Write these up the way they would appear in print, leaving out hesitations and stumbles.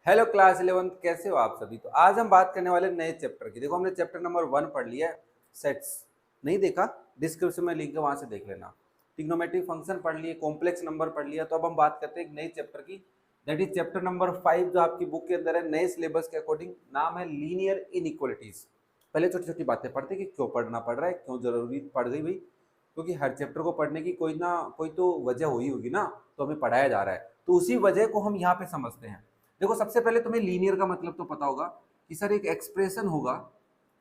Hello class 11 कैसे हो आप सभी। तो आज हम बात करने वाले नए चैप्टर की। देखो हमने चैप्टर नंबर 1 पढ़ लिया है, सेट्स। नहीं देखा, डिस्क्रिप्शन में लिंक है, वहां से देख लेना। ट्रिग्नोमेट्रिक फंक्शन पढ़ लिए, कॉम्प्लेक्स नंबर पढ़ लिया। तो अब हम बात करते हैं एक नए चैप्टर की, दैट इज चैप्टर नंबर 5 जो आपकी बुक के अंदर है, नए सिलेबस के अकॉर्डिंग। नाम है लीनियर इनइक्वालिटीज। पहले छोटी छोटी बातें पढ़ते कि क्यों पढ़ना पड़ रहा है, क्यों जरूरी पड़ गई भाई, क्योंकि हर चैप्टर को पढ़ने की कोई ना कोई तो वजह हुई होगी ना, तो हमें पढ़ाया जा रहा है, तो उसी वजह को हम यहाँ पे समझते हैं। देखो सबसे पहले तुम्हें लीनियर का मतलब तो पता होगा कि सर एक एक्सप्रेशन होगा।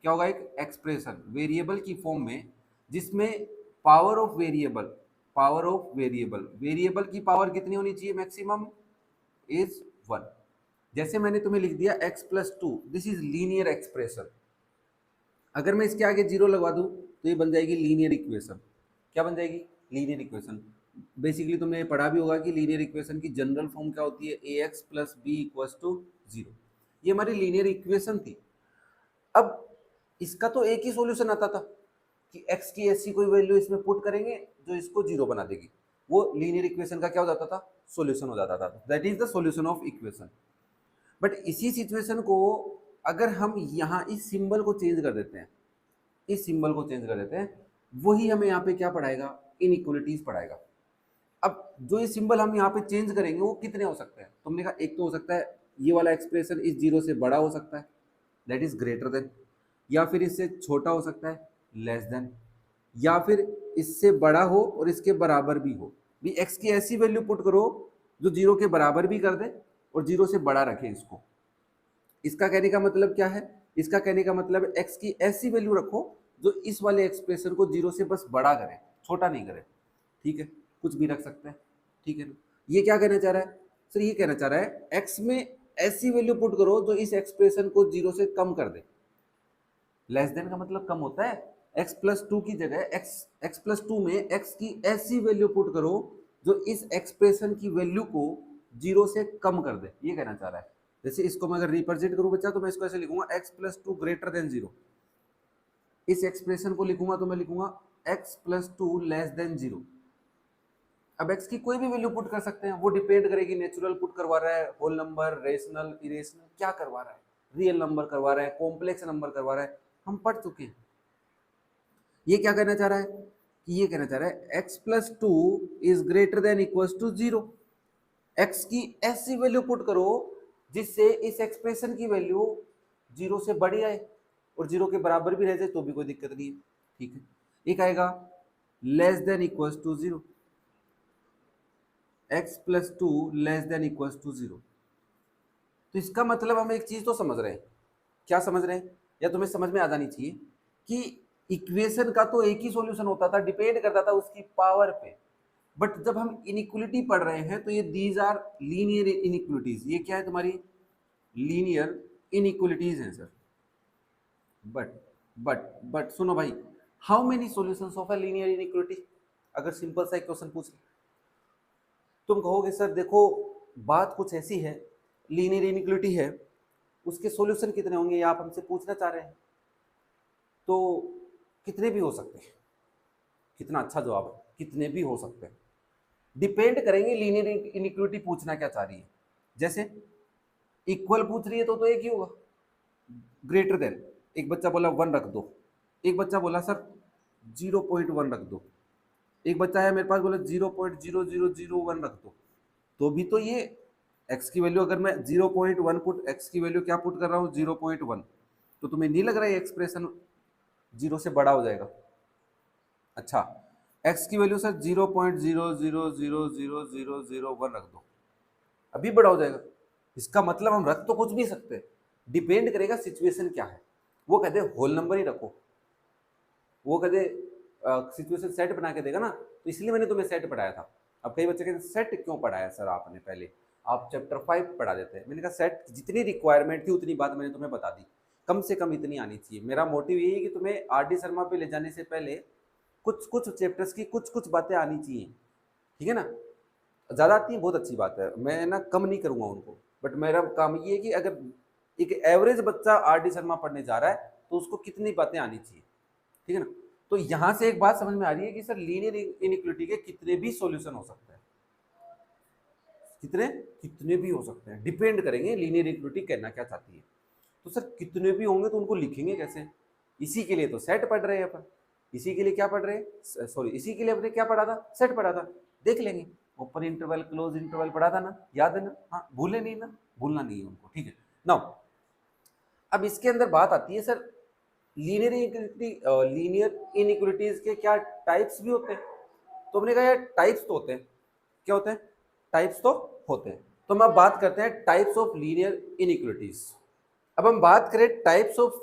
क्या होगा? एक एक्सप्रेशन वेरिएबल की फॉर्म में, जिसमें पावर ऑफ वेरिएबल वेरिएबल की पावर कितनी होनी चाहिए? Maximum is 1। जैसे मैंने तुम्हें लिख दिया x+2, this is linear expression. अगर मैं इसके आगे जीरो लगवा दूं तो ये बन जाएगी लीनियर इक्वेशन। क्या बन जाएगी? Linear equation. बेसिकली तुमने पढ़ा भी होगा कि लीनियर इक्वेशन की जनरल फॉर्म क्या होती है? ax plus b equals to 0। ये हमारी लीनियर इक्वेशन थी। अब इसका तो एक ही सॉल्यूशन आता था कि x की ऐसी कोई वैल्यू इसमें पुट करेंगे जो इसको जीरो बना देगी। वो लीनियर इक्वेशन का क्या हो जाता था? सॉल्यूशन हो जाता था। That is the solution of equation. But इसी सिचुएशन को अगर हम यहाँ इस सिंबल को चेंज कर देते हैं, इस सिंबल को चेंज कर देते हैं, वही हमें यहाँ पे क्या पढ़ाएगा? इनइक्वालिटीज पढ़ाएगा। अब जो ये सिंबल हम यहाँ पे चेंज करेंगे वो कितने हो सकते हैं? तुमने कहा एक तो हो सकता है ये वाला एक्सप्रेशन इस जीरो से बड़ा हो सकता है, दैट इज ग्रेटर देन, या फिर इससे छोटा हो सकता है, लेस देन, या फिर इससे बड़ा हो और इसके बराबर भी हो। भी एक्स की ऐसी वैल्यू पुट करो जो जीरो के बराबर भी कर दे और जीरो से बड़ा रखे इसको। इसका कहने का मतलब क्या है? इसका कहने का मतलब x की ऐसी वैल्यू रखो जो इस वाले एक्सप्रेशन को जीरो से बस बड़ा करे, छोटा नहीं करे। ठीक है, कुछ भी रख सकते हैं। ठीक है ना? ये क्या कहना चाह रहा है सर? ये कहना चाह रहा है x में ऐसी वैल्यू पुट करो जो इस एक्सप्रेशन को जीरो से कम कर दे। लेस देन का मतलब कम होता है। x+2 की जगह x+2 में x की ऐसी वैल्यू पुट करो जो इस एक्सप्रेशन की वैल्यू को जीरो से कम कर दे, ये कहना चाह रहा है। जैसे इसको मैं अगर रिप्रेजेंट करूं बच्चा तो मैं इसको ऐसे लिखूंगा x+2 ग्रेटर देन 0। इस एक्सप्रेशन को लिखूंगा तो मैं लिखूंगा x+2 लेस देन 0। अब x की कोई भी वैल्यू पुट कर सकते हैं, वो डिपेंड करेगी नेचुरल पुट करवा रहा है, होल नंबर, रेशनल, इरेशनल, क्या करवा रहा है, रियल नंबर करवा रहा है, कॉम्प्लेक्स नंबर करवा रहा है, हम पढ़ चुके हैं। ये क्या कहना चाह रहा है कि ये कहना चाह रहा है x+2 is greater than equals to 0। x की ऐसी वैल्यू पुट करो जिससे इस एक्सप्रेशन की वैल्यू जीरो से बड़ी आए और जीरो के बराबर भी रह जाए तो भी कोई दिक्कत नहीं है। ठीक है, एक आएगा less than equals to 0, x+2 less than equals to 0। तो इसका मतलब हम एक चीज तो समझ रहे हैं। क्या समझ रहे हैं? या तुम्हें समझ में आ जानी चाहिए कि इक्वेशन का तो एक ही सॉल्यूशन होता था, डिपेंड करता था उसकी पावर पे। बट जब हम इनइक्वलिटी पढ़ रहे हैं तो ये दीज आर लीनियर इनइक्वलिटीज। ये क्या है तुम्हारी? लीनियर इनइक्वलिटीज हैं सर। बट बट सुनो भाई, how many solutions of a linear inequality? अगर सिंपल सा एक क्वेश्चन पूछ ले, तुम कहोगे सर देखो बात कुछ ऐसी है, लीनियर इनइक्वलिटी है, उसके सॉल्यूशन कितने होंगे ये आप हमसे पूछना चाह रहे हैं। तो कितने भी हो सकते हैं। कितना अच्छा जवाब है, कितने भी हो सकते हैं। डिपेंड करेंगे लीनियर इनइक्वलिटी पूछना क्या चाह रही है। जैसे इक्वल पूछ रही है तो एक ही होगा, ग्रेटर देन, एक बच्चा बोला 1 रख दो, एक बच्चा बोला सर 0.1 रख दो, एक बच्चा है मेरे पास बोला 0.0001 रख दो। तो भी तो ये x की वैल्यू, अगर मैं 0.1 पुट, x की वैल्यू क्या पुट कर रहा हूँ? 0.1। तो तुम्हें नहीं लग रहा है एक्सप्रेशन जीरो से बड़ा हो जाएगा? अच्छा, x की वैल्यू सर 0.00000001 रख दो, अभी बड़ा हो जाएगा। इसका मतलब हम रख तो कुछ भी सकते हैं, डिपेंड करेगा सिचुएशन क्या है। वो कहते हैं होल नंबर ही रखो, वो कहते सिचुएशन सेट बना के देगा ना, तो इसलिए मैंने तुम्हें सेट पढ़ाया था। अब कई बच्चे कहते सेट क्यों पढ़ाया सर आपने? पहले आप चैप्टर 5 पढ़ा देते हैं। मैंने कहा सेट जितनी रिक्वायरमेंट थी उतनी बात मैंने तुम्हें बता दी, कम से कम इतनी आनी चाहिए। मेरा मोटिव यही है कि तुम्हें आर डी शर्मा पे ले जाने से पहले कुछ कुछ चैप्टर्स की कुछ कुछ बातें आनी चाहिए। ठीक है ना? ज़्यादा आती है बहुत अच्छी बात है, मैं ना कम नहीं करूँगा उनको। बट मेरा काम ये है कि अगर एक एवरेज बच्चा आर डी शर्मा पढ़ने जा रहा है तो उसको कितनी बातें आनी चाहिए। ठीक है ना? तो यहाँ से एक बात समझ में आ रही है कि सर लीनियर इनइक्वालिटी के कितने भी सॉल्यूशन हो सकते हैं। कितने कितने भी हो सकते हैं, डिपेंड करेंगे लीनियर इक्विलिटी कहना क्या चाहती है। तो सर कितने भी होंगे तो उनको लिखेंगे कैसे? इसी के लिए तो सेट पढ़ रहे हैं अपन, इसी के लिए क्या पढ़ रहे हैं, सॉरी इसी के लिए अपने क्या पढ़ा था, सेट पढ़ा था। देख लेंगे, ओपन इंटरवल क्लोज इंटरवल पढ़ा था ना, याद है ना? हाँ, भूले नहीं ना, भूलना नहीं है उनको, ठीक है। नाउ अब इसके अंदर बात आती है sir, linear inequality, linear inequalities के क्या टाइप्स भी होते हैं? तो हमने कहा यार टाइप्स तो होते हैं, क्या होते हैं? टाइप्स तो होते हैं। तो हम अब बात करते हैं टाइप्स ऑफ लीनियर इनइक्वालिटीज। अब हम बात करें टाइप्स ऑफ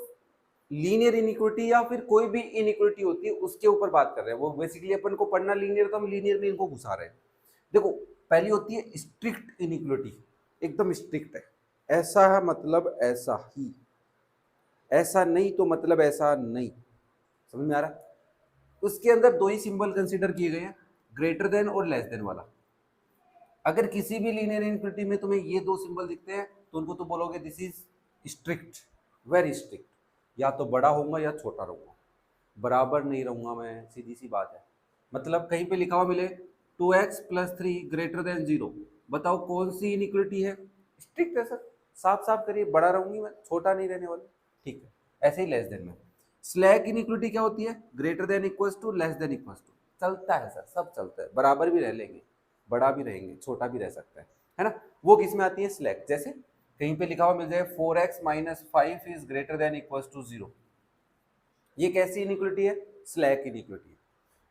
लीनियर इनइक्वालिटी या फिर कोई भी इनइक्वालिटी होती है उसके ऊपर बात कर रहे हैं। वो बेसिकली अपन को पढ़ना लीनियर, तो हम लीनियर में इनको घुसा रहे हैं। देखो, पहली होती है स्ट्रिक्ट इनइक्वालिटी, एकदम स्ट्रिक्ट है, ऐसा है मतलब ऐसा ही, ऐसा नहीं तो मतलब ऐसा नहीं, समझ में आ रहा है? उसके अंदर दो ही सिंबल कंसीडर किए गए हैं, ग्रेटर देन और लेस देन वाला। अगर किसी भी लीनियर इनइक्वालिटी में तुम्हें ये दो सिंबल दिखते हैं तो उनको तो बोलोगे this is strict, very strict, या तो बड़ा होऊंगा या छोटा रहूंगा, बराबर नहीं रहूंगा मैं, सीधी सी बात है। मतलब कहीं पे लिखा हुआ मिले 2x+3 ग्रेटर देन 0, बताओ कौन सी इनइक्वालिटी है? स्ट्रिक्ट है सर, साफ साफ करिए, बड़ा रहूंगी मैं, छोटा नहीं रहने वाला, ठीक है। ऐसे ही लेस देन में स्लैक इनइक्वालिटी क्या होती है? Greater than equals to, less than equals to. चलता है सर, सब चलता है, बराबर भी रह लेंगे, बड़ा भी रहेंगे, छोटा भी रह सकता है ना? वो किस में आती है? स्लैक। जैसे कहीं पे लिखा हुआ मिल जाए 4x-5 is greater than equals to 0, ये कैसी इनइक्वालिटी है? स्लैक इनइक्वालिटी है।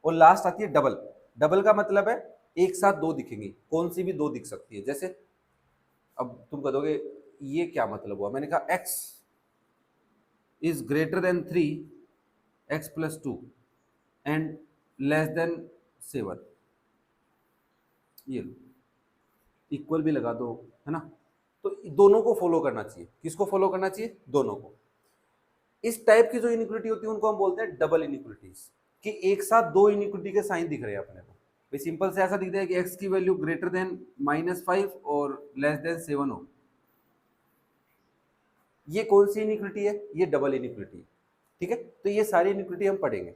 और लास्ट आती है डबल। डबल का मतलब है एक साथ दो दिखेंगी, कौन सी भी दो दिख सकती है। जैसे अब तुम कह दोगे ये क्या मतलब हुआ? मैंने कहा x is greater then 3x+2 and less than 7, ये लो, इक्वल भी लगा दो, है ना? तो दोनों को फॉलो करना चाहिए। किसको फॉलो करना चाहिए? दोनों को। इस टाइप की जो इनइक्वालिटी होती है उनको हम बोलते हैं डबल इनइक्वालिटीज, कि एक साथ दो इनइक्वालिटी के साइन दिख रहे हैं अपने को। भाई सिंपल से ऐसा दिख रहा है कि x की वैल्यू ग्रेटर देन -5 और लेस देन 7 हो, ये कौन सी इनइक्वालिटी है? ये डबल इनइक्वालिटी, ठीक है। तो ये सारी इनइक्वालिटी हम पढ़ेंगे।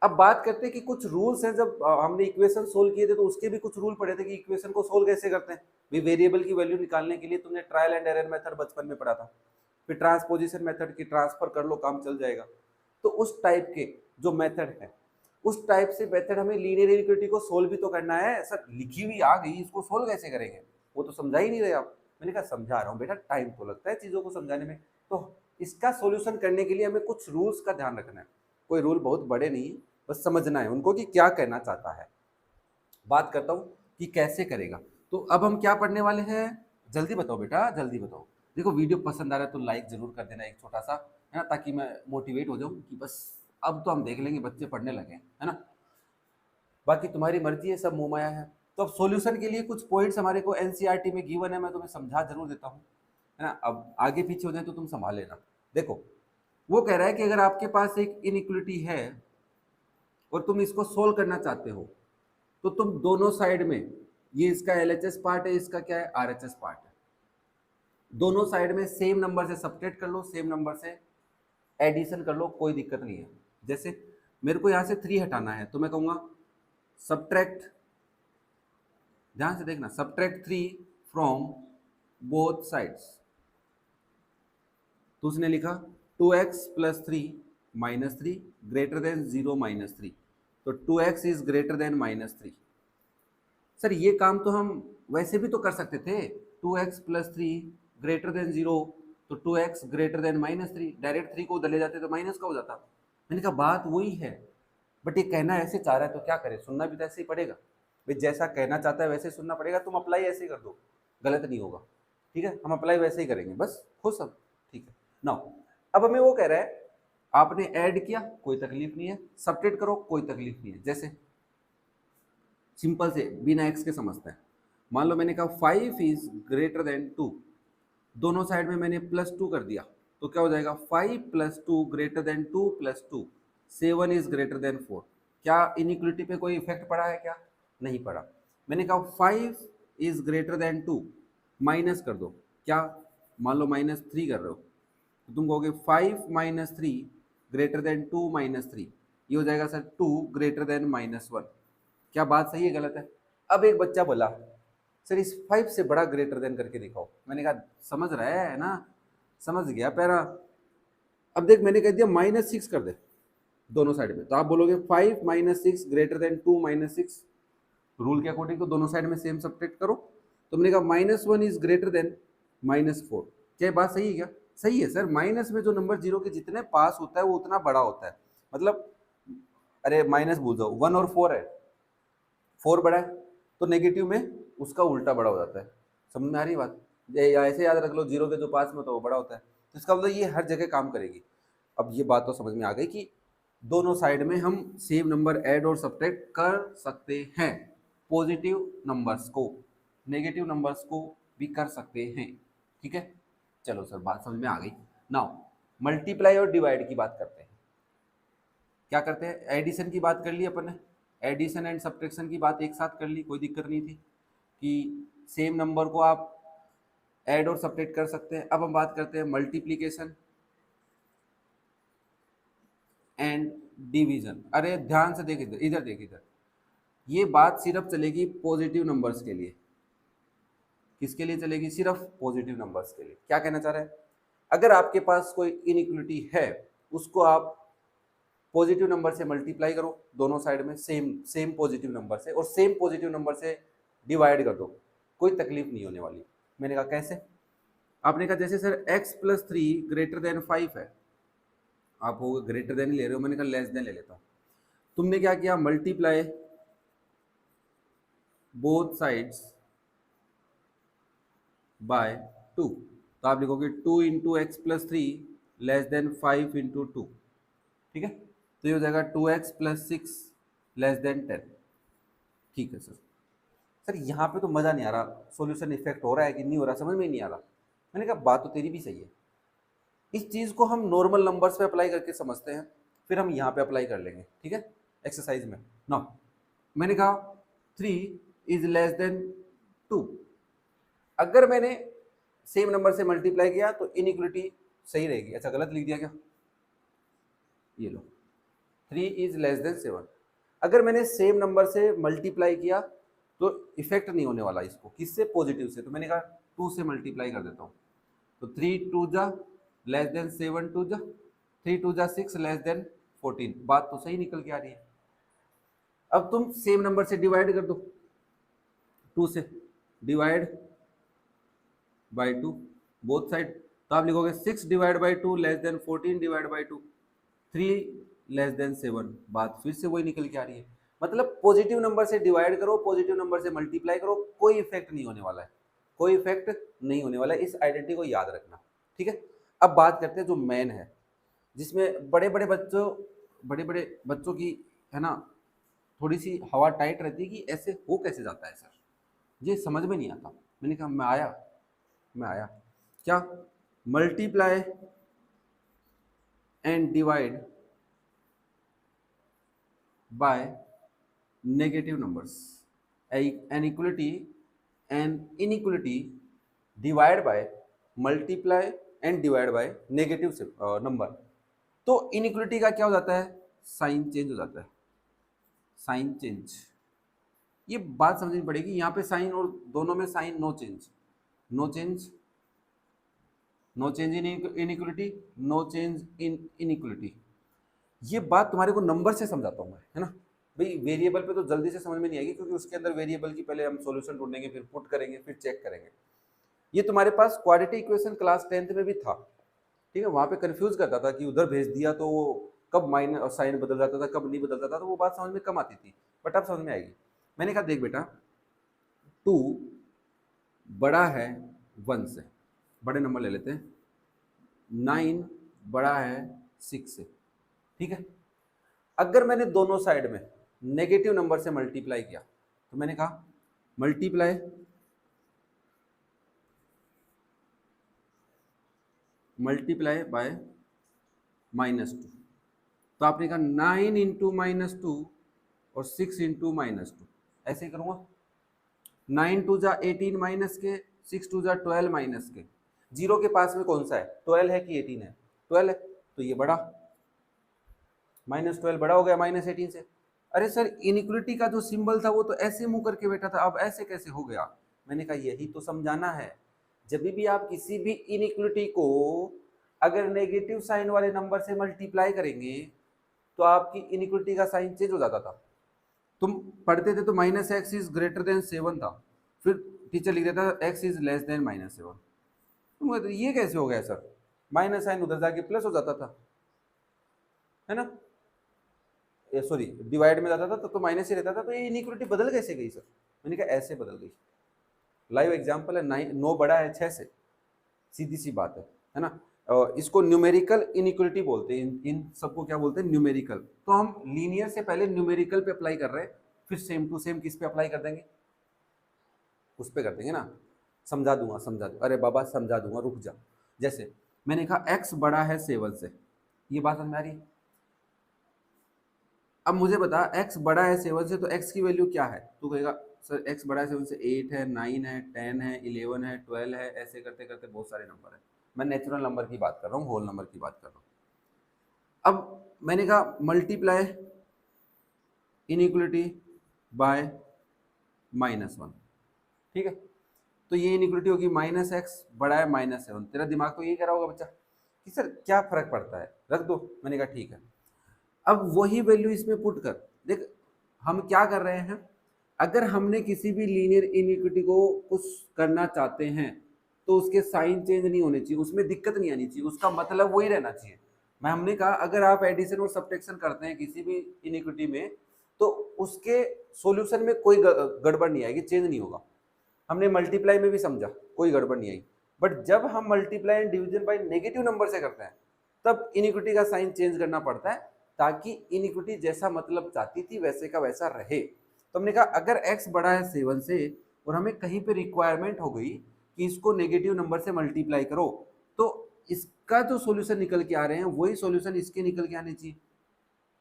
अब बात करते हैं कि कुछ रूल्स हैं, जब हमने इक्वेशन सोल्व किए थे तो उसके भी कुछ रूल पढ़े थे कि इक्वेशन को सोल्व कैसे करते हैं। भाई वेरिएबल की वैल्यू निकालने के लिए तुमने ट्रायल एंड एरर मेथड बचपन में पढ़ा था, फिर ट्रांसपोजिशन मेथड की ट्रांसफर कर लो काम चल जाएगा। तो उस टाइप के जो मेथड है, उस टाइप से मेथड हमें लीनियर इनइक्वालिटी को सोल्व भी तो करना है। सर लिखी हुई आ गई, इसको सोल्व कैसे करेंगे? वो तो समझा ही नहीं रहे आप। मैंने कहा समझा रहा हूँ बेटा, टाइम तो लगता है चीज़ों को समझाने में। तो इसका सॉल्यूशन करने के लिए हमें कुछ रूल्स का ध्यान रखना है। कोई रूल बहुत बड़े नहीं है, बस समझना है उनको कि क्या कहना चाहता है। बात करता हूँ कि कैसे करेगा। तो अब हम क्या पढ़ने वाले हैं? जल्दी बताओ बेटा, जल्दी बताओ। देखो वीडियो पसंद आ रहा है तो लाइक जरूर कर देना, एक छोटा सा, है ना, ताकि मैं मोटिवेट हो जाऊँ कि बस अब तो हम देख लेंगे बच्चे पढ़ने लगे, है ना। बाकी तुम्हारी मर्जी है, सब मुँह माया है। तो अब सॉल्यूशन के लिए कुछ पॉइंट्स हमारे को एनसीईआरटी में गिवन है, मैं तुम्हें समझा जरूर देता हूँ, है ना। अब आगे पीछे हो जाए तो तुम संभाल लेना। देखो, वो कह रहा है कि अगर आपके पास एक इनइक्वालिटी है और तुम इसको सोल्व करना चाहते हो, तो तुम दोनों साइड में, ये इसका LHS पार्ट है, इसका क्या है? RHS पार्ट है, दोनों साइड में सेम नंबर से सब्ट्रैक्ट कर लो, सेम नंबर से एडिशन कर लो, कोई दिक्कत नहीं है। जैसे मेरे को यहाँ से 3 हटाना है तो मैं कहूँगा सब्ट्रैक्ट, ध्यान से देखना, सब्ट्रैक्ट 3 फ्रॉम बोथ साइड्स। तो उसने लिखा 2x+3 -3 ग्रेटर देन 0 -3, तो 2x is greater then -3। Sir ये काम तो हम वैसे भी तो कर सकते थे, 2x+3 ग्रेटर देन 0, तो 2x ग्रेटर देन -3, डायरेक्ट 3 को उधर ले जाते तो माइनस का हो जाता। मैंने कहा बात वही है, बट ये कहना ऐसे चाह रहा है तो क्या करें, सुनना भी तो ऐसे ही पड़ेगा। भाई जैसा कहना चाहता है वैसे सुनना पड़ेगा, तुम अप्लाई ऐसे ही कर दो, गलत नहीं होगा, ठीक है। हम अप्लाई वैसे ही करेंगे, बस खुश सब, ठीक है। नाउ अब हमें वो कह रहा है आपने ऐड किया कोई तकलीफ नहीं है, सब्ट्रैक्ट करो कोई तकलीफ नहीं है। जैसे सिंपल से बिना एक्स के समझते हैं। मान लो मैंने कहा 5 इज ग्रेटर देन 2, दोनों साइड में मैंने +2 कर दिया, तो क्या हो जाएगा? 5 + 2 greater than 2 + 2, 7 is greater then 4। क्या इनइक्वालिटी पे कोई इफेक्ट पड़ा है? क्या नहीं पड़ा। मैंने कहा 5 इज ग्रेटर देन 2, माइनस कर दो, क्या मान लो -3 कर रहे हो, तो तुम कहोगे 5 - 3 ग्रेटर देन 2 - 3, ये हो जाएगा सर 2 ग्रेटर देन -1। क्या बात सही है गलत है? अब एक बच्चा बोला सर इस 5 से बड़ा ग्रेटर देन करके दिखाओ। मैंने कहा समझ रहा है ना, समझ गया पैरा। अब देख मैंने कह दिया -6 कर दे दोनों साइड में, तो आप बोलोगे 5 - 6 ग्रेटर देन 2 - 6, रूल के अकॉर्डिंग तो दोनों साइड में सेम सब्ट्रैक्ट करो। तो मैंने कहा -1 इज ग्रेटर देन -4। क्या ये बात सही है क्या? सही है सर, माइनस में जो नंबर जीरो के जितने पास होता है वो उतना बड़ा होता है। मतलब अरे माइनस भूल जाओ, 1 और 4 है, 4 बड़ा है तो नेगेटिव में उसका उल्टा बड़ा हो जाता है। समझ में आ रही बात? या ऐसे याद रख लो, जीरो के जो पास में होता है वो बड़ा होता है, तो इसका मतलब ये हर जगह काम करेगी। अब ये बात तो समझ में आ गई कि दोनों साइड में हम सेम नंबर ऐड और सब्ट्रैक्ट कर सकते हैं, पॉजिटिव नंबर्स को, नेगेटिव नंबर्स को भी कर सकते हैं। ठीक है, चलो सर बात समझ में आ गई। नाउ मल्टीप्लाई और डिवाइड की बात करते हैं। क्या करते हैं, एडिशन की बात कर ली अपन ने, एडिशन एंड सब्ट्रैक्शन की बात एक साथ कर ली, कोई दिक्कत नहीं थी कि सेम नंबर को आप ऐड और सब्ट्रैक्ट कर सकते हैं। अब हम बात करते हैं मल्टीप्लिकेशन एंड डिवीजन। अरे ध्यान से देख, इधर इधर देख, इधर ये बात सिर्फ चलेगी पॉजिटिव नंबर्स के लिए। किसके लिए चलेगी? सिर्फ पॉजिटिव नंबर्स के लिए। क्या कहना चाह रहे हैं, अगर आपके पास कोई इनइक्वलिटी है उसको आप पॉजिटिव नंबर से मल्टीप्लाई करो दोनों साइड में, सेम पॉजिटिव नंबर से, और सेम पॉजिटिव नंबर से डिवाइड कर दो, कोई तकलीफ नहीं होने वाली। मैंने कहा कैसे? आपने कहा जैसे सर x+3 ग्रेटर देन 5 है, आप वो ग्रेटर देन ले रहे हो, मैंने कहा लेस देन ले लेता हूँ। तुमने क्या किया, मल्टीप्लाई बोथ साइड्स बाय 2, तो आप लिखोगे 2 × x+3 लेस देन 5 × 2। ठीक है, तो ये हो जाएगा 2x + 6 लेस देन 10। ठीक है सर। सर यहाँ पे तो मज़ा नहीं आ रहा, सॉल्यूशन इफेक्ट हो रहा है कि नहीं हो रहा, समझ में नहीं आ रहा। मैंने कहा बात तो तेरी भी सही है, इस चीज़ को हम नॉर्मल नंबर्स पे अप्लाई करके समझते हैं, फिर हम यहाँ पे अप्लाई कर लेंगे। ठीक है, एक्सरसाइज में ना मैंने कहा 3 इज लेस देन 2। अगर मैंने सेम नंबर से मल्टीप्लाई किया तो इनइक्वलिटी सही रहेगी। अच्छा गलत लिख दिया क्या? ये लो, 3 इज लेस देन 7। अगर मैंने सेम नंबर से मल्टीप्लाई किया तो इफेक्ट नहीं होने वाला इसको, किससे? पॉजिटिव से। तो मैंने कहा 2 से मल्टीप्लाई कर देता हूँ, तो 3 2 जा लेस देन 7 2 जा, 3 2 जा 6 लेस देन 14। बात तो सही निकल के आ रही है। अब तुम सेम नंबर से डिवाइड कर दो, 2 से डिवाइड बाई 2 बोथ साइड, तो आप लिखोगे 6 divide by 2 less than 14 divide by 2, 3 less than 7। बात फिर से वही निकल के आ रही है। मतलब पॉजिटिव नंबर से डिवाइड करो, पॉजिटिव नंबर से मल्टीप्लाई करो, कोई इफेक्ट नहीं होने वाला है, कोई इफेक्ट नहीं होने वाला है। इस आइडेंटिटी को याद रखना। ठीक है, अब बात करते हैं जो मेन है, जिसमें बड़े बड़े बच्चों की है ना थोड़ी सी हवा टाइट रहती है कि ऐसे हो कैसे जाता है सर, ये समझ में नहीं आता। मैंने कहा मैं आया क्या, multiply and divide by negative numbers, an inequality divide by multiply and divide by negative number. तो इनइक्वलिटी का क्या हो जाता है, साइन चेंज हो जाता है, साइन चेंज। ये बात समझनी पड़ेगी, यहाँ पे साइन और दोनों में sign, no change, no change, no change in inequality, no change in inequality. ये बात तुम्हारे को नंबर से समझाता हूँ मैं, है ना भाई। वेरिएबल पे तो जल्दी से समझ में नहीं आएगी, क्योंकि उसके अंदर वेरिएबल की पहले हम सॉल्यूशन ढूंढेंगे, फिर पुट करेंगे, फिर चेक करेंगे। ये तुम्हारे पास क्वाड्रेटिक इक्वेशन क्लास 10th में भी था। ठीक है, वहाँ पे कंफ्यूज करता था कि उधर भेज दिया तो वो कब माइनस और साइन बदल जाता था, कब नहीं बदलता था, तो वो बात समझ में कम आती थी, बट अब समझ में आएगी। मैंने कहा देख बेटा, 2 बड़ा है 1 से, बड़े नंबर ले लेते हैं, 9 बड़ा है 6 से। ठीक है, अगर मैंने दोनों साइड में नेगेटिव नंबर से मल्टीप्लाई किया, तो मैंने कहा मल्टीप्लाई बाय -2, तो आपने कहा 9 × -2 और 6 × -2, ऐसे ही करूँगा। 9 2 जा 18 माइनस के, 6 2 जा 12 माइनस के। जीरो के पास में कौन सा है, 12 है कि 18 है? 12 है, तो ये बड़ा, -12 बड़ा हो गया -18 से। अरे सर इनइक्वलिटी का जो सिंबल था वो तो ऐसे मुंह करके बैठा था, अब ऐसे कैसे हो गया? मैंने कहा यही तो समझाना है। जब भी आप किसी भी इनइक्वलिटी को अगर नेगेटिव साइन वाले नंबर से मल्टीप्लाई करेंगे तो आपकी इनइक्वलिटी का साइन चेंज हो जाता था। तुम पढ़ते थे तो minus x is greater then 7 था, फिर टीचर लिख देता था एक्स इज लेस देन -7। तुम कहते ये कैसे हो गया सर, माइनस साइन उधर जाके प्लस हो जाता था, है ना, सॉरी डिवाइड में जाता था तो माइनस ही रहता था, तो ये इनइक्वलिटी बदल कैसे गई सर? मैंने कहा ऐसे बदल गई। लाइव एग्जांपल है, 9 बड़ा है 6 से, सीधी सी बात है ना। इसको न्यूमेरिकल इनइक्वलिटी बोलते हैं, इन सबको क्या बोलते हैं, न्यूमेरिकल। तो हम लीनियर से पहले न्यूमेरिकल पे अप्लाई कर रहे हैं, फिर सेम टू सेम किस पे अप्लाई कर देंगे, उस पे कर देंगे ना। समझा दूंगा, समझा दूंगा, अरे बाबा समझा दूंगा, रुक जा। जैसे मैंने कहा x बड़ा है 7 से, ये बात समझ में आ रही? अब मुझे बता x बड़ा है 7 से तो x की वैल्यू क्या है? तू कहेगा सर x बड़ा है 7 से 8 है, 9 है, 10 है, 11 है, 12 है, ऐसे करते करते बहुत सारे नंबर है। मैं नेचुरल नंबर की बात कर रहा हूँ, होल नंबर की बात कर रहा हूँ। अब मैंने कहा मल्टीप्लाई इनइक्वलिटी बाय -1, ठीक है। तो ये इनइक्वलिटी होगी -x बड़ा है -7। तेरा दिमाग तो यही कह रहा होगा बच्चा कि सर क्या फर्क पड़ता है, रख दो। मैंने कहा ठीक है। अब वही वैल्यू इसमें पुट कर देख, हम क्या कर रहे हैं, अगर हमने किसी भी लीनियर इनइक्विटी को कुछ करना चाहते हैं तो उसके साइन चेंज नहीं होने चाहिए, उसमें दिक्कत नहीं आनी चाहिए, उसका मतलब वही रहना चाहिए। मैं हमने कहा अगर आप एडिशन और सब्ट्रैक्शन करते हैं किसी भी इनइक्विटी में तो उसके सॉल्यूशन में कोई गड़बड़ नहीं आएगी, चेंज नहीं होगा। हमने मल्टीप्लाई में भी समझा, कोई गड़बड़ नहीं आई। बट जब हम multiply and division bye negative number से करते हैं तब इनइक्विटी का साइन चेंज करना पड़ता है, ताकि इनइक्विटी जैसा मतलब चाहती थी वैसे का वैसा रहे। तो हमने कहा अगर x बड़ा है 7 से और हमें कहीं पे रिक्वायरमेंट हो गई कि इसको नेगेटिव नंबर से मल्टीप्लाई करो, तो इसका जो सॉल्यूशन निकल के आ रहे हैं वही सॉल्यूशन इसके निकल के आने चाहिए,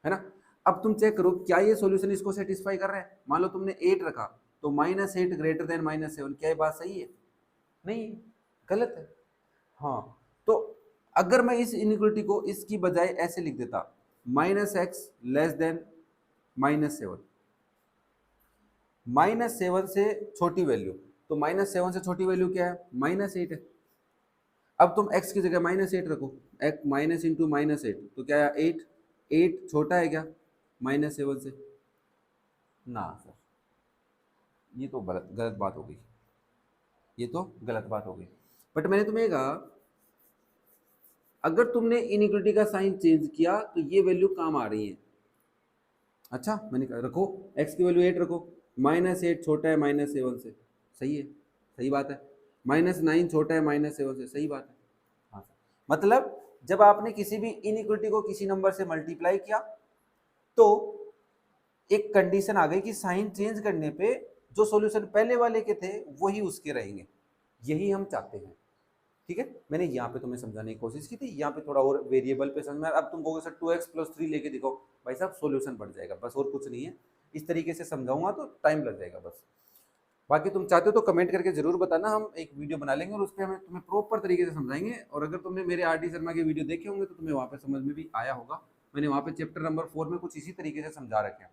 है ना। अब तुम चेक करो क्या ये सॉल्यूशन इसको सेटिस्फाई कर रहे हैं। मान लो तुमने 8 रखा तो -8 ग्रेटर देन -7, क्या ये बात सही है? नहीं, गलत है। हाँ, तो अगर मैं इस इनइक्वलिटी को इसकी बजाय ऐसे लिख देता -x लेस देन -7, -7 से छोटी वैल्यू, तो -7 से छोटी वैल्यू क्या है, -8 है। अब तुम x की जगह -8 रखो, x माइनस इंटू -8 तो क्या है 8, 8 छोटा है क्या -7 से? ना सर, ये तो गलत बात हो गई, ये तो गलत बात हो गई। बट मैंने तुम्हें कहा अगर तुमने इनइक्वलिटी का साइन चेंज किया तो ये वैल्यू काम आ रही है। अच्छा, मैंने कहा रखो x की वैल्यू 8 रखो, -8 छोटा है -7 से, सही है, सही बात है। -9 छोटा है -7 से, सही बात है। हाँ सर, मतलब जब आपने किसी भी इनइक्वलिटी को किसी नंबर से मल्टीप्लाई किया तो एक कंडीशन आ गई कि साइन चेंज करने पे जो सॉल्यूशन पहले वाले के थे वही उसके रहेंगे, यही हम चाहते हैं, ठीक है। मैंने यहाँ पे तुम्हें समझाने की कोशिश की थी, यहाँ पे थोड़ा और वेरिएबल पे समझ में। अब तुम कहोगे सर 2x + 3 लेके दिखाओ, भाई साहब सॉल्यूशन बढ़ जाएगा, बस और कुछ नहीं है। इस तरीके से समझाऊंगा तो टाइम लग जाएगा बस। बाकी तुम चाहते हो तो कमेंट करके जरूर बताना, हम एक वीडियो बना लेंगे और उस पर हमें तुम्हें प्रॉपर तरीके से समझाएंगे। और अगर तुमने मेरे RD शर्मा के वीडियो देखे होंगे तो तुम्हें वहाँ पे समझ में भी आया होगा। मैंने वहाँ पे चैप्टर नंबर 4 में कुछ इसी तरीके से समझा रखे हैं।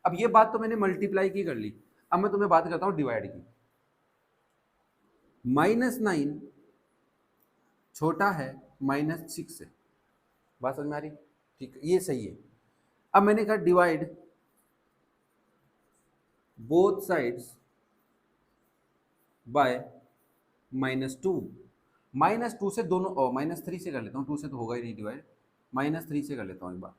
अब ये बात तो मैंने मल्टीप्लाई की कर ली, अब मैं तुम्हें बात करता हूँ डिवाइड की। -9 छोटा है -6 से, बात समझ में आ रही? ठीक है, ये सही है। अब मैंने कहा डिवाइड बोथ साइड्स बाय -2। -2 से दोनों, -3 से कर लेता हूँ, 2 से तो होगा ही नहीं डिवाइड, -3 से कर लेता हूँ एक बार।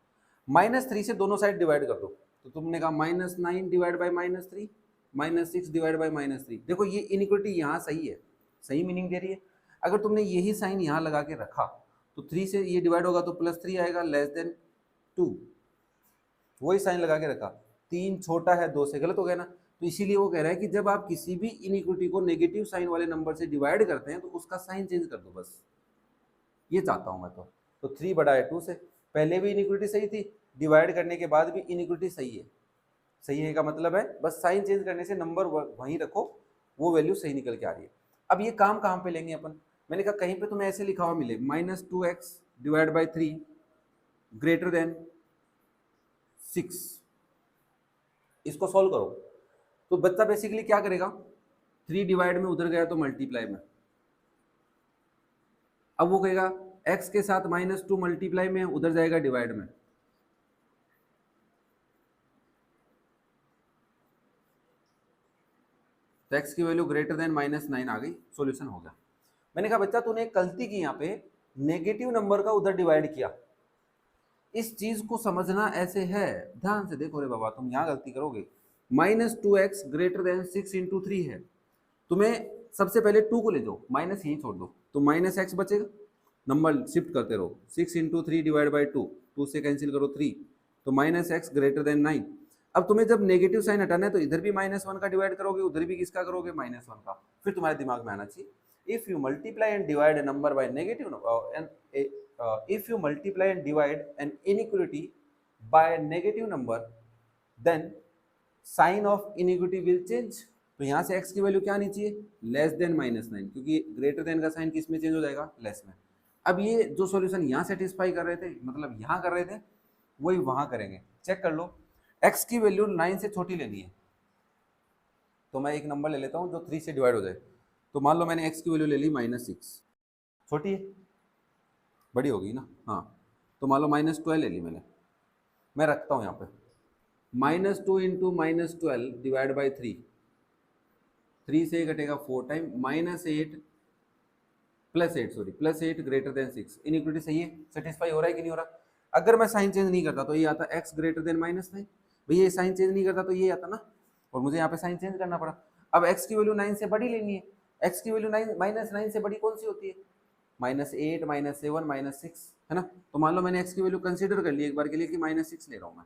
-3 से दोनों साइड डिवाइड कर दो, तो तुमने कहा -9 डिवाइड बाय -3, -6 डिवाइड बाय -3। देखो ये इनइक्वलिटी यहाँ सही है, सही मीनिंग दे रही है। अगर तुमने यही साइन यहाँ लगा के रखा तो 3 से ये डिवाइड होगा तो +3 आएगा, लेस देन 2, वही साइन लगा के रखा। 3 छोटा है 2 से, गलत हो गया ना। तो इसीलिए वो कह रहा है कि जब आप किसी भी इनइक्विटी को नेगेटिव साइन वाले नंबर से डिवाइड करते हैं तो उसका साइन चेंज कर दो, बस ये चाहता हूं मैं। तो 3 बड़ा है 2 से, पहले भी इनइक्विटी सही थी, डिवाइड करने के बाद भी इनइक्विटी सही है। सही है का मतलब है बस साइन चेंज करने से नंबर वहीं रखो, वो वैल्यू सही निकल के आ रही है। अब ये काम कहाँ पे लेंगे अपन? मैंने कहा कहीं पे तुम्हें ऐसे लिखा हुआ मिले -2x divide by 3 greater than 6, इसको सॉल्व करो। तो बच्चा बेसिकली क्या करेगा, 3 डिवाइड में उधर गया तो मल्टीप्लाई में। अब वो कहेगा x के साथ -2 मल्टीप्लाई में, उधर जाएगा डिवाइड में। तो x की वैल्यू ग्रेटर देन -9 आ गई, सॉल्यूशन हो गया। मैंने कहा बच्चा तूने एक गलती की, यहाँ पे नेगेटिव नंबर का उधर डिवाइड किया। इस चीज को समझना ऐसे है, ध्यान से देखो रे बाबा, तुम यहाँ गलती करोगे। -2x ग्रेटर देन 6 × 3 है। तुम्हें सबसे पहले 2 को ले जाओ, माइनस यही छोड़ दो, तो -x बचेगा। नंबर शिफ्ट करते रहो, 6 × 3 डिवाइड बाई 2, 2 से कैंसिल करो 3, तो -x ग्रेटर देन 9। अब तुम्हें जब नेगेटिव साइन हटाना है तो इधर भी -1 का डिवाइड करोगे, उधर भी किसका करोगे, -1 का। फिर तुम्हारे दिमाग में आना चाहिए, if you multiply and divide A number by negative if you multiply and divide an inequality by a negative number, then sign of inequality will change। तो यहाँ से x की वैल्यू क्या आनी चाहिए, लेस देन -9, क्योंकि ग्रेटर देन का sign किस में चेंज हो जाएगा, लेस में। अब ये जो सॉल्यूशन यहाँ सेटिस्फाई कर रहे थे, मतलब यहाँ कर रहे थे, वही वहाँ करेंगे। चेक कर लो, x की वैल्यू 9 से छोटी लेनी है, तो मैं एक नंबर ले लेता हूँ जो 3 से डिवाइड हो जाए। तो मान लो मैंने x की वैल्यू ले ली -6, छोटी है, बड़ी होगी ना, हाँ। तो मान लो -12 ले ली मैंने, मैं रखता हूँ यहाँ पे। -2 × -12 डिवाइड बाई 3, 3 से घटेगा 4 टाइम, +8 ग्रेटर देन 6। इनइक्वालिटी सही है, सेटिस्फाई हो रहा है कि नहीं हो रहा। अगर मैं साइन चेंज नहीं करता तो ये आता x ग्रेटर देन -9, भैया ये साइन चेंज नहीं करता तो ये आता ना, और मुझे यहाँ पे साइन चेंज करना पड़ा। अब x की वैल्यू 9 से बड़ी लेनी है, x की वैल्यू -9 से बड़ी कौन सी होती है, -8, -7, -6, है ना। तो मान लो मैंने x की वैल्यू कंसीडर कर ली एक बार के लिए कि -6 ले रहा हूँ मैं,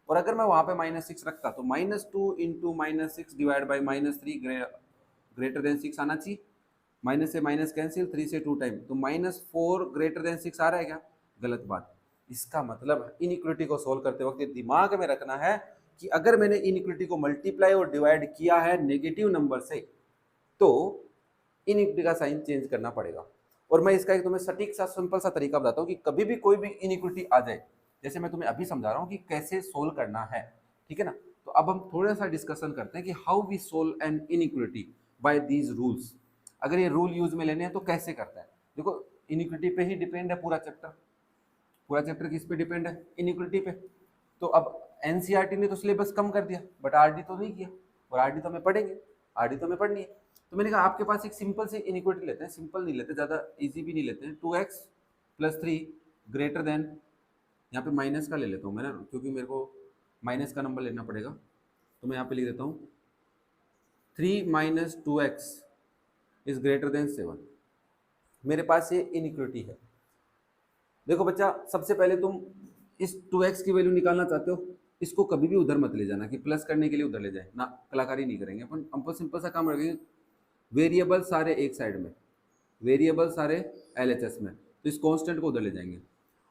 और अगर मैं वहाँ पे -6 रखता तो -2 × -6 डिवाइड बाई -3 ग्रेटर देन 6 आना चाहिए। माइनस से माइनस कैंसिल, 3 से 2 टाइम, तो -4 ग्रेटर देन 6 आ रहा है क्या, गलत बात। इसका मतलब इनइक्वालिटी को सोल्व करते वक्त दिमाग में रखना है कि अगर मैंने इनइक्वालिटी को मल्टीप्लाई और डिवाइड किया है नेगेटिव नंबर से, तो इनइक्वालिटी का साइन चेंज करना पड़ेगा। और मैं इसका एक तुम्हें सटीक सा सिंपल सा तरीका बताता हूँ कि कभी भी कोई भी इनइक्वालिटी आ जाए, जैसे मैं तुम्हें अभी समझा रहा हूँ कि कैसे सोल्व करना है, ठीक है ना। तो अब हम थोड़ा सा डिस्कशन करते हैं कि how we solve an inequality by these rules. अगर ये रूल यूज में लेने हैं तो कैसे करते हैं। देखो इनइक्वालिटी पे ही डिपेंड है पूरा चैप्टर किस पे डिपेंड है, इनइक्वालिटी पे। तो अब एनसीईआरटी ने तो सिलेबस कम कर दिया, बट आरडी तो नहीं किया, और आरडी तो हमें पढ़ेंगे, आरडी तो हमें पढ़नी है। तो मैंने कहा आपके पास एक सिंपल से इनइक्वालिटी लेते हैं, सिंपल नहीं लेते, ज़्यादा इजी भी नहीं लेते हैं। 2x + 3 ग्रेटर देन, यहाँ पे माइनस का ले लेता हूँ मैं ना, क्योंकि मेरे को माइनस का नंबर लेना पड़ेगा, तो मैं यहाँ पे लिख देता हूँ 3 - 2x इज ग्रेटर देन 7। मेरे पास ये इनइक्वालिटी है। देखो बच्चा, सबसे पहले तुम इस 2x की वैल्यू निकालना चाहते हो, इसको कभी भी उधर मत ले जाना कि प्लस करने के लिए उधर ले जाए ना, कलाकारी नहीं करेंगे अपन। हम सिंपल सा काम रखेंगे, वेरिएबल सारे एक साइड में, वेरिएबल सारे LHS में, तो इस कांस्टेंट को उधर ले जाएंगे,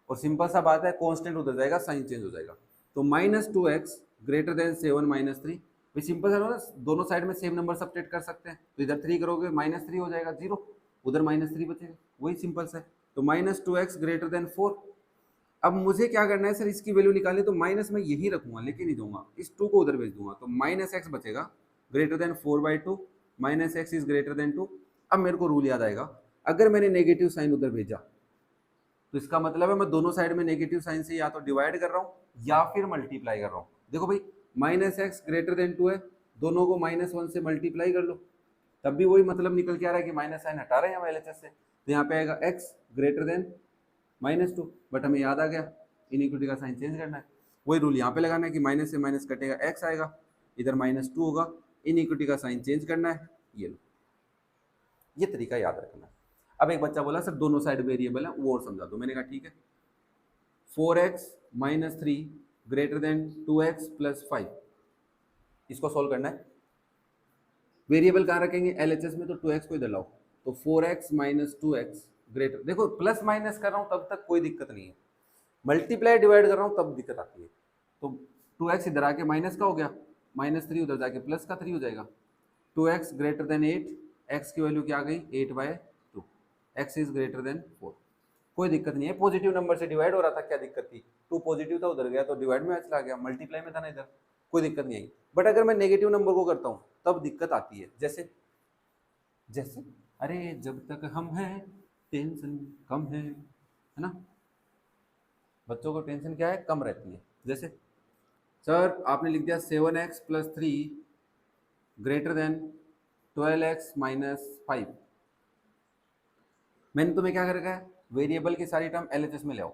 और सिंपल सा बात है, कांस्टेंट उधर जाएगा, साइन चेंज हो जाएगा। तो -2x ग्रेटर देन 7 - 3, भाई सिंपल सा ना, दोनों साइड में सेम नंबर सब्ट्रैक्ट कर सकते हैं, तो इधर 3 करोगे -3 हो जाएगा 0, उधर -3 बचेगा, वही सिंपल सा है। तो -2x ग्रेटर देन 4। अब मुझे क्या करना है सर, इसकी वैल्यू निकालनी, तो माइनस मैं यही रखूंगा, लेके नहीं दूंगा, इस 2 को उधर भेज दूंगा, तो -x बचेगा greater than 4/2, -x is greater then 2। अब मेरे को रूल याद आएगा, अगर मैंने नेगेटिव साइन उधर भेजा तो इसका मतलब है मैं दोनों साइड में नेगेटिव साइन से या तो डिवाइड कर रहा हूँ या फिर मल्टीप्लाई कर रहा हूँ। देखो भाई, -x ग्रेटर देन 2 है, दोनों को -1 से मल्टीप्लाई कर लो, तब भी वही मतलब निकल के आ रहा है कि माइनस साइन हटा रहे हैं हम LHS से, तो यहाँ पे आएगा x ग्रेटर देन -2। बट हमें याद आ गया इनइक्वालिटी का साइन चेंज करना है, वही रूल यहाँ पे लगाना है कि माइनस से माइनस कटेगा, x आएगा, इधर -2 होगा, इनइक्वालिटी का साइन चेंज करना है, ये लो, ये तरीका याद रखना है। अब एक बच्चा बोला सर दोनों साइड वेरिएबल है, वो और समझा दो। मैंने कहा ठीक है, 4x - 3 ग्रेटर देन 2x + 5, इसको सोल्व करना है। वेरिएबल कहाँ रखेंगे, LHS में, तो 2x को इधर लाओ, तो 4x - 2x ग्रेटर, देखो प्लस माइनस कर रहा हूँ तब तक कोई दिक्कत नहीं है, मल्टीप्लाई डिवाइड कर रहा हूँ तब दिक्कत आती है। तो 2x इधर आके माइनस का हो गया, -3 उधर जाके प्लस का 3 हो जाएगा, 2x ग्रेटर देन 8, x की वैल्यू क्या आ गई 8/2, x इज ग्रेटर देन 4। कोई दिक्कत नहीं है, पॉजिटिव नंबर से डिवाइड हो रहा था, क्या दिक्कत थी, 2 पॉजिटिव था उधर गया तो डिवाइड में चला गया, मल्टीप्लाई में था ना इधर, कोई दिक्कत नहीं आई। बट अगर मैं नेगेटिव नंबर को करता हूँ तब दिक्कत आती है। जैसे जैसे अरे जब तक हम हैं टेंशन कम है ना। बच्चों को टेंशन क्या है, कम रहती है। जैसे सर आपने लिख दिया 7x+3 ग्रेटर देन 12x-5। मैंने तुम्हें क्या कर रखा है, वेरिएबल की सारी टर्म एलएचएस में ले आओ।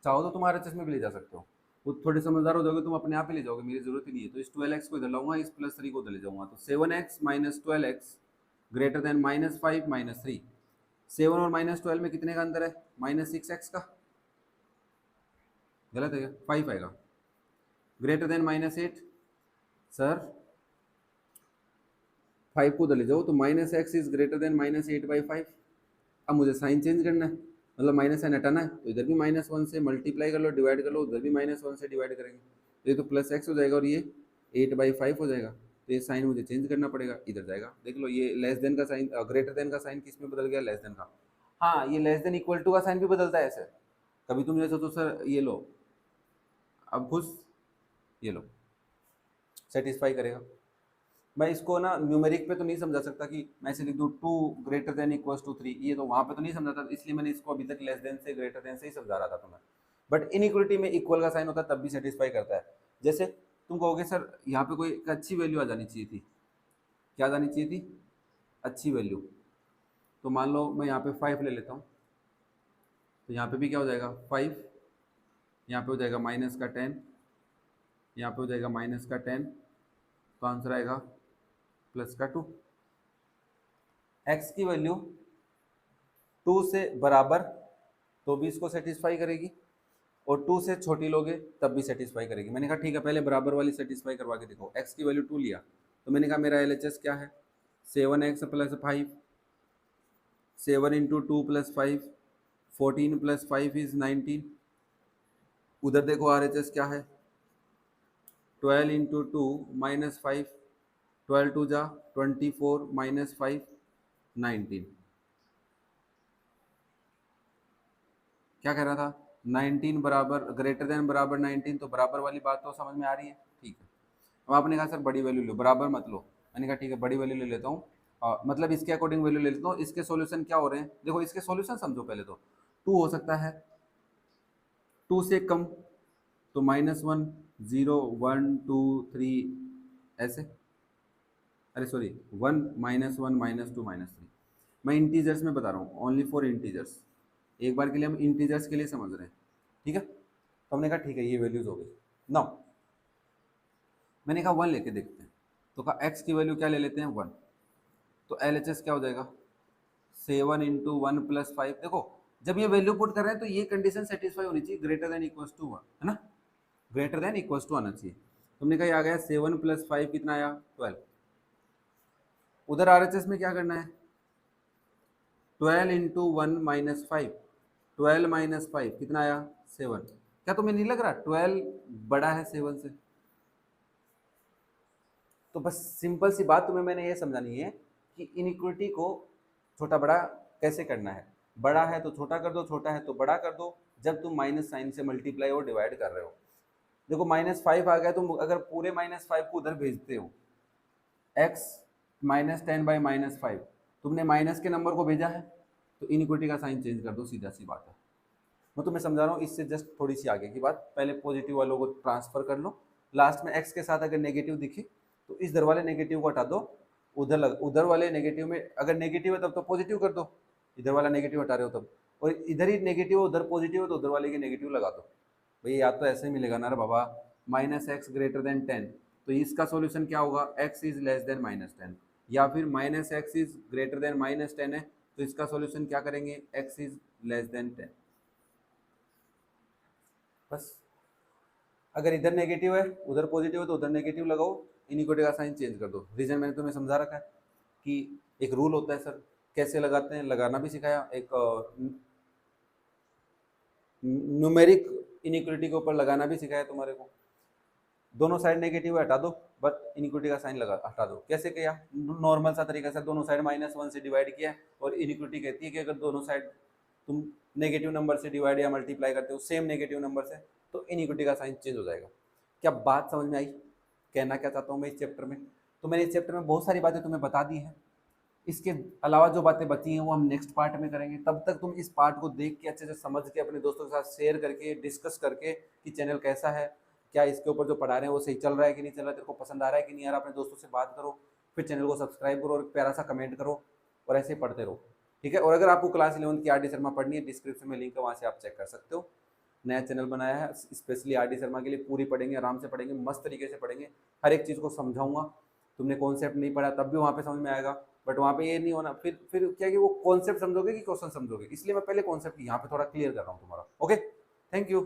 चाहो तो तुम आरएचएस में भी ले जा सकते हो, वो थोड़े समझदार हो जाओगे तुम अपने आप ही ले जाओगे, मेरी जरूरत ही नहीं है। तो इस 12x को इधर लाऊंगा, इस +3 को उधर ले जाऊंगा। तो 7x-12x ग्रेटर देन -5 - 3। 7 और -12 में कितने का अंतर है, -6x का। गलत है क्या, 5 आएगा। ग्रेटर देन -8, सर 5 को उधर ले जाओ तो -x इज ग्रेटर देन -8/5। अब मुझे साइन चेंज करना है, मतलब माइनस साइन हटाना है, तो इधर भी -1 से मल्टीप्लाई कर लो, डिवाइड कर लो, उधर भी -1 से डिवाइड करेंगे, तो ये तो +x हो जाएगा और ये 8/5 हो जाएगा। तो ये साइन मुझे चेंज करना पड़ेगा, इधर जाएगा। देख लो ये लेस देन का साइन, ग्रेटर देन का साइन किस में बदल गया, लेस देन का। हाँ ये लेस देन इक्वल टू का साइन भी बदलता है ऐसे। कभी तुम ये सोचो सर ये लो, अब खुश ये लो, सेटिस्फाई करेगा। मैं इसको ना न्यूमेरिक पे तो नहीं समझा सकता कि मैं ऐसे लिख दूँ 2 ग्रेटर देन इक्वल्स टू 3, ये तो वहाँ पे तो नहीं समझा था, इसलिए मैंने इसको अभी तक लेस देन से ग्रेटर देन से ही समझा रहा था तुम्हें। बट इनइक्वलिटी में इक्वल का साइन होता है तब भी सेटिस्फाई करता है। जैसे तुम कहोगे सर यहाँ पे कोई एक अच्छी वैल्यू आ जानी चाहिए थी, क्या आ जानी चाहिए थी, अच्छी वैल्यू। तो मान लो मैं यहाँ पे 5 ले लेता हूँ, तो यहाँ पे भी क्या हो जाएगा 5, यहाँ पे हो जाएगा -10, यहाँ पे हो जाएगा -10, तो आंसर आएगा +2। x की वैल्यू 2 से बराबर तो भी इसको सेटिस्फाई करेगी, और 2 से छोटी लोगे तब भी सेटिस्फाई करेगी। मैंने कहा ठीक है पहले बराबर वाली सेटिस्फाई करवा के देखो। x की वैल्यू 2 लिया, तो मैंने कहा मेरा LHS क्या है, 7x + 5, 7 × 2 + 5, 14 + 5 इज 19। उधर देखो RHS क्या है, 12 × 2 - 5, 12 2 जा 24 - 5 19। क्या कह रहा था, 19 बराबर ग्रेटर देन बराबर 19, तो बराबर वाली बात तो समझ में आ रही है। ठीक है, अब आपने कहा सर बड़ी वैल्यू लो, बराबर मत लो। मैंने कहा ठीक है बड़ी वैल्यू ले लेता हूँ, मतलब इसके अकॉर्डिंग वैल्यू ले लेता हूँ। इसके सॉल्यूशन क्या हो रहे हैं, देखो इसके सॉल्यूशन समझो पहले तो। 2 हो सकता है, 2 से कम तो -1 0 1 2 3 ऐसे, अरे सॉरी 1 -1 -2 -3। मैं इंटीजर्स में बता रहा हूँ, ओनली फॉर इंटीजर्स। एक बार के लिए हम इंटीजर्स के लिए समझ रहे हैं, ठीक है। तो हमने कहा ठीक है ये वैल्यूज हो गई। नाउ मैंने कहा 1 लेके देखते हैं, तो कहा x की वैल्यू क्या ले लेते हैं 1, तो LHS क्या हो जाएगा 7 × 1 + 5। देखो जब ये वैल्यू पुट कर रहे हैं तो ये कंडीशन सेटिस्फाई होनी चाहिए, ग्रेटर देन इक्वल्स टू 1, है ना, ग्रेटर देन इक्वल्स टू आना चाहिए। तुमने कहा ये आ गया 7 + 5 कितना आया 12। उधर RHS में क्या करना है, 12 × 1 - 5, 12 - 5 कितना आया 7। क्या तुम्हें नहीं लग रहा 12 बड़ा है 7 से। तो बस सिंपल सी बात तुम्हें मैंने ये समझानी है कि इनइक्वलिटी को छोटा बड़ा कैसे करना है। बड़ा है तो छोटा कर दो, छोटा है तो बड़ा कर दो, जब तुम माइनस साइन से मल्टीप्लाई और डिवाइड कर रहे हो। देखो -5 आ गया, तुम अगर पूरे -5 को उधर भेजते हो, x -10/-5, तुमने माइनस के नंबर को भेजा है, तो इनइक्वलिटी का साइन चेंज कर दो, सीधा सी बात है। मैं तुम्हें समझा रहा हूँ, इससे जस्ट थोड़ी सी आगे की बात। पहले पॉजिटिव वालों को ट्रांसफर कर लो, लास्ट में x के साथ अगर नेगेटिव दिखे तो इस इधर वाले नेगेटिव को हटा दो, उधर वाले नेगेटिव में अगर नेगेटिव है तब तो पॉजिटिव कर दो, इधर वाला नेगेटिव हटा रहे हो तब, और इधर ही नेगेटिव उधर पॉजिटिव है तो उधर वाले के नेगेटिव लगा दो। भैया याद तो ऐसे ही मिलेगा ना रे बाबा, -x ग्रेटर देन 10, तो इसका सॉल्यूशन क्या होगा, x इज लेस देन -10, या फिर -x इज ग्रेटर देन -10 है तो इसका सॉल्यूशन क्या करेंगे, x इज लेस देन 10। बस अगर इधर नेगेटिव है उधर पॉजिटिव है तो उधर नेगेटिव लगाओ, इनइक्वलिटी का साइन चेंज कर दो। रीजन मैंने तुम्हें समझा रखा है कि एक रूल होता है सर, कैसे लगाते हैं, लगाना भी सिखाया, एक न्यूमेरिक इनइक्वलिटी के ऊपर लगाना भी सिखाया तुम्हारे को। दोनों साइड नेगेटिव हटा दो, बट इनइक्वलिटी का साइन लगा हटा दो। कैसे किया, नॉर्मल सा तरीका से दोनों साइड -1 से डिवाइड किया, और इनइक्वलिटी कहती है कि अगर दोनों साइड तुम नेगेटिव नंबर से डिवाइड या मल्टीप्लाई करते हो सेम नेगेटिव नंबर से, तो इनइक्वलिटी का साइन चेंज हो जाएगा। क्या बात समझ में आई, कहना क्या चाहता हूँ मैं इस चैप्टर में। तो मैंने इस चैप्टर में बहुत सारी बातें तुम्हें बता दी हैं, इसके अलावा जो बातें बची हैं वो हम नेक्स्ट पार्ट में करेंगे। तब तक तुम इस पार्ट को देख के अच्छे से समझ के अपने दोस्तों के साथ शेयर करके डिस्कस करके कि चैनल कैसा है, क्या इसके ऊपर जो पढ़ा रहे हैं वो सही चल रहा है कि नहीं चल रहा है, तेरे को पसंद आ रहा है कि नहीं आ रहा, अपने दोस्तों से बात करो, फिर चैनल को सब्सक्राइब करो और प्यारा सा कमेंट करो और ऐसे ही पढ़ते रहो, ठीक है। और अगर आपको क्लास 11 की आर.डी. शर्मा पढ़नी है, डिस्क्रिप्शन में लिंक है, वहाँ से आप चेक कर सकते हो। नया चैनल बनाया है स्पेशली आर.डी. शर्मा के लिए, पूरी पढ़ेंगे, आराम से पढ़ेंगे, मस्त तरीके से पढ़ेंगे, हर एक चीज़ को समझाऊंगा। तुमने कॉन्सेप्ट नहीं पढ़ा तब भी वहाँ पे समझ में आएगा, बट वहाँ पे ये नहीं होना फिर क्या कि वो कॉन्सेप्ट समझोगे कि क्वेश्चन समझोगे, इसलिए मैं पहले कॉन्सेप्ट यहाँ पे थोड़ा क्लियर कर रहा हूँ तुम्हारा। Okay, thank you.